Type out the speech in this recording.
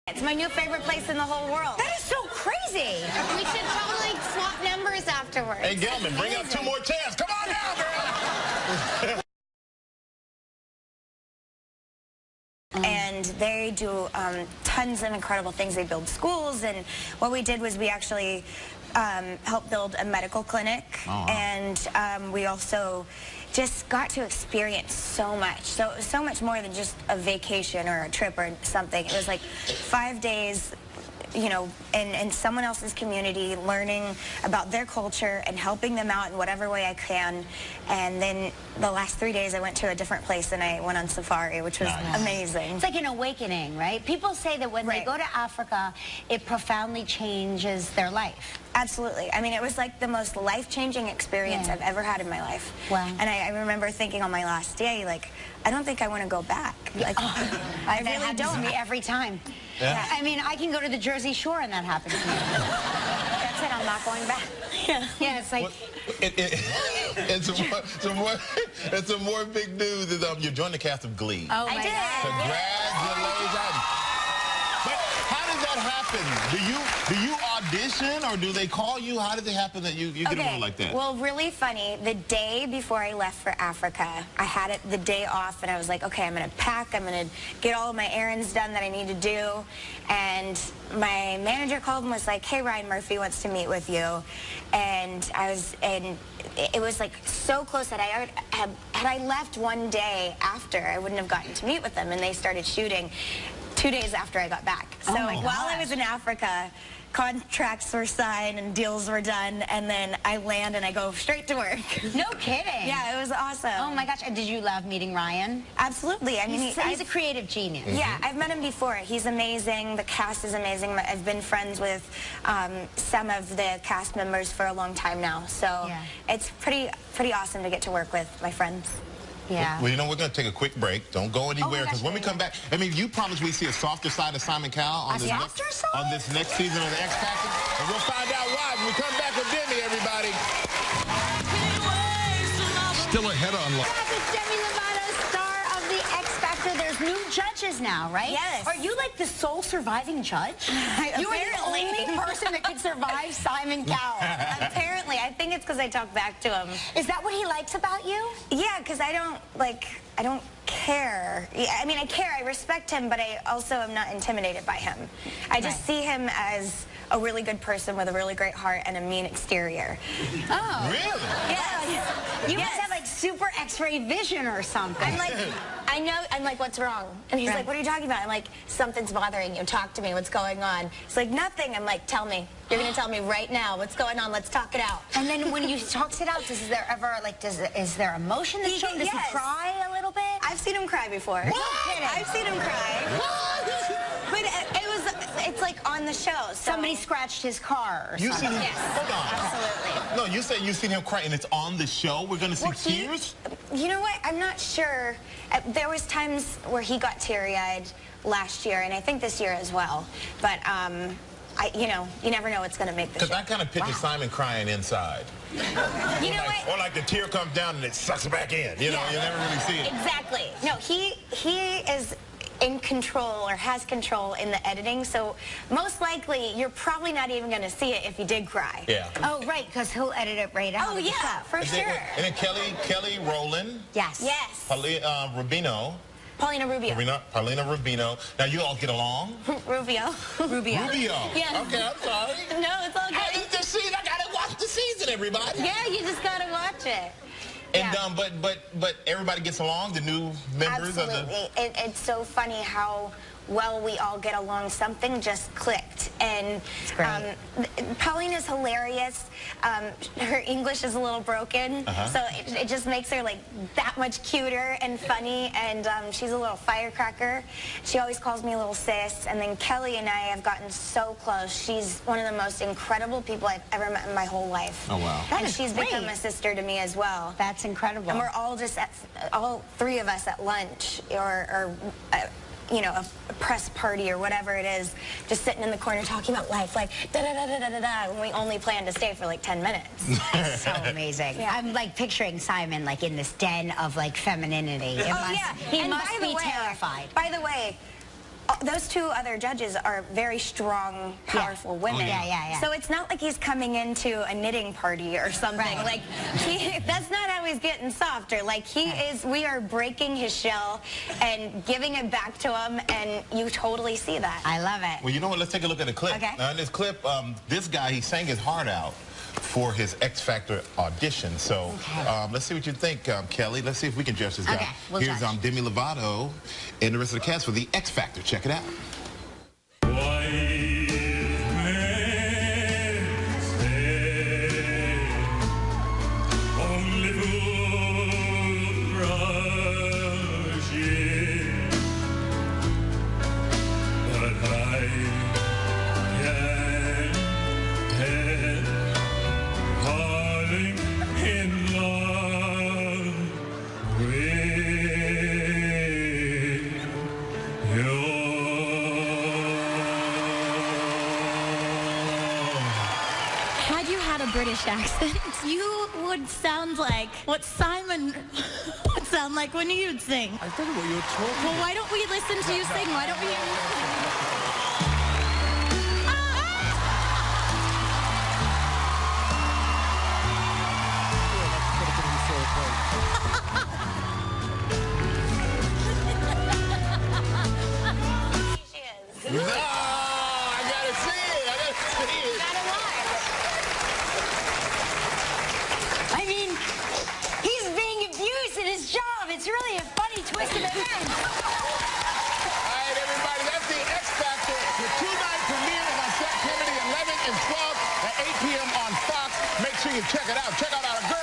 It's my new favorite place in the whole world. That is so crazy. We should totally swap numbers afterwards. Hey, Gelman, bring up 2 more chairs. Come on now, girl. And they do tons of incredible things. They build schools, and what we did was we actually helped build a medical clinic. Oh, wow. And we also just got to experience so much. So it was so much more than just a vacation or a trip or something. It was like 5 days, you know, in someone else's community, learning about their culture and helping them out in whatever way I can. And then the last 3 days I went to a different place and I went on safari, which was amazing. It's like an awakening, right? People say that when they go to Africa, it profoundly changes their life. Absolutely. I mean, it was like the most life-changing experience I've ever had in my life. Wow. And I remember thinking on my last day, like, I don't think I want to go back. Like, I really don't. To me every time. Yeah. I mean, I can go to the Jersey Shore and that happens to me. That's it, I'm not going back. Yeah, it's like... Well, it's a more big news is you joined the cast of Glee. Oh, I did. Congratulations. But how does that happen? Do you audition, or do they call you? How does it happen that you get a role like that? Well, really funny. The day before I left for Africa, I had the day off, and I was like, okay, I'm going to pack. I'm going to get all of my errands done that I need to do. And my manager called and was like, hey, Ryan Murphy wants to meet with you. And it was like so close that had I left one day after, I wouldn't have gotten to meet with them. And they started shooting 2 days after I got back. So while I was in Africa, contracts were signed and deals were done, and then I land and I go straight to work. No kidding. Yeah, it was awesome. Oh my gosh, and did you love meeting Ryan? Absolutely. I mean, he's a creative genius. Yeah, I've met him before. He's amazing. The cast is amazing. I've been friends with some of the cast members for a long time now, so it's pretty awesome to get to work with my friends. Yeah. Well, you know, we're going to take a quick break. Don't go anywhere, because when we come back, I mean, you promised we see a softer side of Simon Cowell on this next season of the X Factor, and we'll find out why when we come back with Demi, everybody. Still ahead on life. It's Demi Lovato, star of the X Factor. There's new judges now, right? Yes. Are you like the sole surviving judge? You are the only person that could survive Simon Cowell. Apparently. I think it's because I talk back to him. Is that what he likes about you? Yeah, because I don't care. I mean, I care. I respect him, but I also am not intimidated by him. I just see him as a really good person with a really great heart and a mean exterior. Oh. Really? Yes. You must have like super X-ray vision or something. I'm like, I know, I'm like, what's wrong? And he's like, what are you talking about? I'm like, something's bothering you. Talk to me. What's going on? He's like, nothing. I'm like, tell me. You're going to tell me right now what's going on. Let's talk it out. And then when you talks it out, is there ever, like, is there emotion that's shown? Does he cry a little bit? I've seen him cry before. I've seen him cry. But it's like on the show. So. Somebody scratched his car or You something. seen him? Yes. Hold on. Absolutely. No, you said you've seen him cry, and it's on the show? We're going to see tears? You know what? I'm not sure. There was times where he got teary-eyed last year, and I think this year as well. But, you know, you never know what's going to make the show. Because I kind of picture Simon crying inside. You know what? Or like the tear comes down and it sucks back in. You know, you never really see it. Exactly. No, he is in control, or has control in the editing, so most likely you're probably not even going to see it if you did cry. Yeah. Oh, right, because he'll edit it right out. Oh, yeah, for sure. And then Kelly Rowland. Yes. Yes. Rubino. Paulina Rubio. Paulina Rubino. Now, you all get along? Rubio. Rubio. Yeah. Okay, I'm sorry. No, it's all good. Hey, the season, I got to watch the season, everybody. Yeah, you just got to watch it. And but everybody gets along, the new members of the... Absolutely. It's so funny how well we all get along. Something just clicked. And Paulina's hilarious. Her English is a little broken, so it just makes her like that much cuter and funny. And she's a little firecracker. She always calls me a little sis. And then Kelly and I have gotten so close. She's one of the most incredible people I've ever met in my whole life. Oh, wow. And she's become a sister to me as well. That's incredible. And we're all just all three of us at lunch or you know, a press party or whatever it is, just sitting in the corner talking about life, like da-da-da-da-da-da, when we only plan to stay for like 10 minutes. That's so amazing. Yeah. I'm like picturing Simon like in this den of like femininity. He must be terrified. By the way, those two other judges are very strong, powerful women. So it's not like he's coming into a knitting party or something. Like, that's not how he's getting softer. Like, we are breaking his shell and giving it back to him, and you totally see that. I love it. Well, you know what? Let's take a look at the clip. Okay. Now, in this clip, this guy, he sang his heart out for his X Factor audition. So let's see what you think, Kelly. Let's see if we can judge this guy. We'll Here's judge. Demi Lovato and the rest of the cast for the X Factor. Check it out. Had you had a British accent, you would sound like what Simon would sound like when you'd sing. I don't know what you're talking about. Well, why don't we listen to you sing? Why don't we... No, I gotta see it. I gotta see it. I mean, he's being abused in his job. It's really a funny twist of events. All right, everybody, that's the X Factor. The two-night premiere on September the 11th and 12th at 8 p.m. on Fox. Make sure you check it out. Check out our great